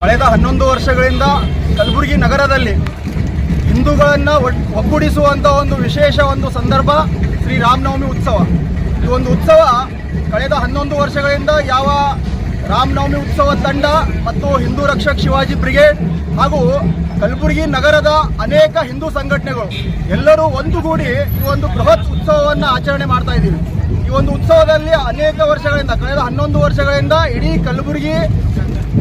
ಕಳೆದ 11 ವರ್ಷಗಳಿಂದ ಕಲಬುರಗಿ ನಗರದಲ್ಲಿ ಹಿಂದೂಗಳನ್ನು ಒಗ್ಗೂಡಿಸುವಂಥ ಒಂದು ವಿಶೇಷ ಸಂದರ್ಭ ಶ್ರೀ ರಾಮನವಮಿ ಉತ್ಸವ. ಈ ಒಂದು ಉತ್ಸವ ಕಳೆದ 11 ವರ್ಷಗಳಿಂದ ಯಾವ ರಾಮನವಮಿ ಉತ್ಸವ ತಂಡ ಮತ್ತು ಹಿಂದೂ ರಕ್ಷಕ್ ಶಿವಾಜಿ ಬ್ರಿಗೇಡ್ ಹಾಗೂ ಕಲಬುರಗಿ ನಗರದ ಅನೇಕ ಹಿಂದೂ ಸಂಘಟನೆಗಳು ಎಲ್ಲರೂ ಒಂದುಗೂಡಿ ಈ ಒಂದು ಬೃಹತ್ ಉತ್ಸವವನ್ನು ಆಚರಣೆ ಮಾಡ್ತಾ ಇದ್ದೀವಿ. ಈ ಒಂದು ಉತ್ಸವದಲ್ಲಿ ಅನೇಕ ವರ್ಷಗಳಿಂದ ಕಳೆದ 11 ವರ್ಷಗಳಿಂದ ಇಡೀ ಕಲಬುರಗಿ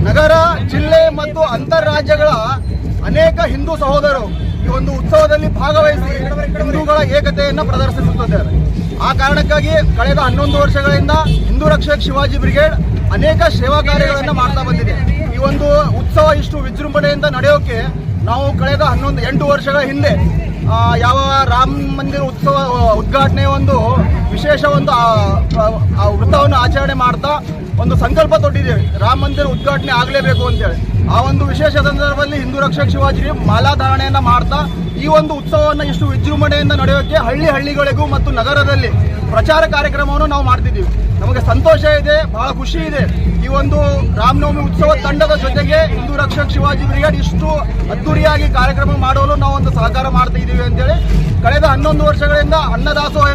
ನಗರ, ಜಿಲ್ಲೆ ಮತ್ತು ಅಂತರ್ರಾಜ್ಯಗಳ ಅನೇಕ ಹಿಂದೂ ಸಹೋದರರು ಈ ಒಂದು ಉತ್ಸವದಲ್ಲಿ ಭಾಗವಹಿಸಿ ಹಿಂದೂಗಳ ಏಕತೆಯನ್ನು ಪ್ರದರ್ಶಿಸುತ್ತಿದ್ದಾರೆ. ಆ ಕಾರಣಕ್ಕಾಗಿ ಕಳೆದ 11 ವರ್ಷಗಳಿಂದ ಹಿಂದೂ ರಕ್ಷಕ್ ಶಿವಾಜಿ ಬ್ರಿಗೇಡ್ ಅನೇಕ ಸೇವಾ ಕಾರ್ಯಗಳನ್ನು ಮಾಡ್ತಾ ಬಂದಿದೆ. ಈ ಒಂದು ಉತ್ಸವ ಇಷ್ಟು ವಿಜೃಂಭಣೆಯಿಂದ ನಡೆಯೋಕೆ ನಾವು ಕಳೆದ 8 ವರ್ಷಗಳ ಹಿಂದೆ ಯಾವ ರಾಮ ಮಂದಿರ ಉತ್ಸವ ಉದ್ಘಾಟನೆ ವಿಶೇಷ ವೃತ್ತವನ್ನು ಆಚರಣೆ ಮಾಡ್ತಾ ಸಂಕಲ್ಪ ತೊಟ್ಟಿದ್ದೇವೆ. ರಾಮ ಮಂದಿರ ಉದ್ಘಾಟನೆ ಆಗಲೇಬೇಕು ಅಂತೇಳಿ ಆ ವಿಶೇಷ ಸಂದರ್ಭದಲ್ಲಿ ಹಿಂದೂ ರಕ್ಷಕ್ ಶಿವಾಜಿ ಮಾಲಾಧಾರಣೆಯನ್ನು ಮಾಡ್ತಾ ಈ ಉತ್ಸವವನ್ನು ಇಷ್ಟು ವಿಜೃಂಭಣೆಯಿಂದ ನಡೆಯೋಕೆ ಹಳ್ಳಿಗಳಿಗೂ ಮತ್ತು ನಗರದಲ್ಲಿ ಪ್ರಚಾರ ಕಾರ್ಯಕ್ರಮವನ್ನು ನಾವು ಮಾಡ್ತಿದ್ದೀವಿ. ನಮಗೆ ಸಂತೋಷ ಇದೆ, ಬಹಳ ಖುಷಿ ಇದೆ. ಈ ರಾಮನವಮಿ ಉತ್ಸವ ತಂಡದ ಜೊತೆಗೆ ಹಿಂದೂ ರಕ್ಷಕ್ ಶಿವಾಜಿ ಬ್ರಿಗೇಡ್ ಇಷ್ಟು ಅದ್ದೂರಿಯಾಗಿ ಕಾರ್ಯಕ್ರಮ ಮಾಡಲು ನಾವು ಸಹಕಾರ ಮಾಡ್ತಾ ಇದ್ದೀವಿ ಅಂತೇಳಿ ಕಳೆದ 11 ವರ್ಷಗಳಿಂದ ಅನ್ನದಾಸೋಹ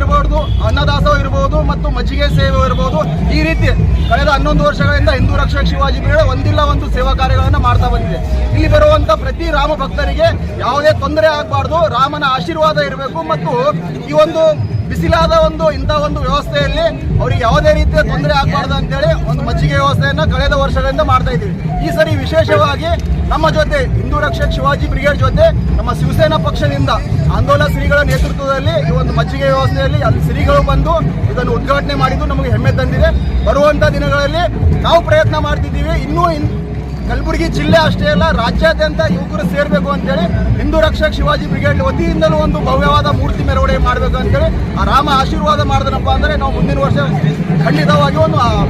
ಇರಬಹುದು ಮತ್ತು ಮಜ್ಜಿಗೆ ಸೇವೆ ಇರಬಹುದು. ಈ ರೀತಿ ಕಳೆದ 11 ವರ್ಷಗಳಿಂದ ಹಿಂದೂ ರಕ್ಷಕ್ ಶಿವಾಜಿ ಬ್ರಿಗೇಡ್ ಒಂದಿಲ್ಲ ಸೇವಾ ಕಾರ್ಯಗಳನ್ನು ಮಾಡ್ತಾ ಬಂದಿದೆ. ಇಲ್ಲಿ ಬರುವಂತ ಪ್ರತಿ ರಾಮ ಭಕ್ತರಿಗೆ ಯಾವುದೇ ತೊಂದರೆ ಆಗಬಾರ್ದು, ರಾಮನ ಆಶೀರ್ವಾದ ಇರಬೇಕು ಮತ್ತು ಈ ಬಿಸಿಲಾದ ಇಂಥ ವ್ಯವಸ್ಥೆಯಲ್ಲಿ ಅವರಿಗೆ ಯಾವುದೇ ರೀತಿಯ ತೊಂದರೆ ಆಗಬಾರ್ದು ಅಂತೇಳಿ ಮಜ್ಜಿಗೆ ವ್ಯವಸ್ಥೆಯನ್ನು ಕಳೆದ ವರ್ಷಗಳಿಂದ ಮಾಡ್ತಾ ಇದ್ದೀವಿ. ಈ ಸರಿ ವಿಶೇಷವಾಗಿ ನಮ್ಮ ಜೊತೆ ಹಿಂದೂ ರಕ್ಷಕ್ ಶಿವಾಜಿ ಬ್ರಿಗೇಡ್ ಜೊತೆ ನಮ್ಮ ಶಿವಸೇನಾ ಪಕ್ಷದಿಂದ ಆಂದೋಲನ ಶ್ರೀಗಳ ನೇತೃತ್ವದಲ್ಲಿ ಈ ಮಜ್ಜಿಗೆ ವ್ಯವಸ್ಥೆಯಲ್ಲಿ ಅಲ್ಲಿ ಶ್ರೀಗಳು ಬಂದು ಇದನ್ನು ಉದ್ಘಾಟನೆ ಮಾಡಿದ್ದು ನಮಗೆ ಹೆಮ್ಮೆ ತಂದಿದೆ. ಬರುವಂಥ ದಿನಗಳಲ್ಲಿ ನಾವು ಪ್ರಯತ್ನ ಮಾಡ್ತಿದ್ದೀವಿ. ಇನ್ನೂ ಕಲಬುರಗಿ ಜಿಲ್ಲೆ ಅಷ್ಟೇ ಅಲ್ಲ, ರಾಜ್ಯಾದ್ಯಂತ ಯುವಕರು ಸೇರಬೇಕು ಅಂತೇಳಿ ಹಿಂದೂ ರಕ್ಷಕ್ ಶಿವಾಜಿ ಬ್ರಿಗೇಡ್ ವತಿಯಿಂದಲೂ ಭವ್ಯವಾದ ಮೂರ್ತಿ ಮೆರವಣಿಗೆ ಮಾಡಬೇಕು ಅಂತೇಳಿ ಆ ರಾಮ ಆಶೀರ್ವಾದ ಮಾಡಿದ್ರಪ್ಪ ಅಂದರೆ ನಾವು ಮುಂದಿನ ವರ್ಷ ಖಂಡಿತವಾಗಿ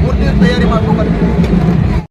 ಮೂರ್ತಿ ತಯಾರಿ ಮಾಡ್ಕೊಂಡು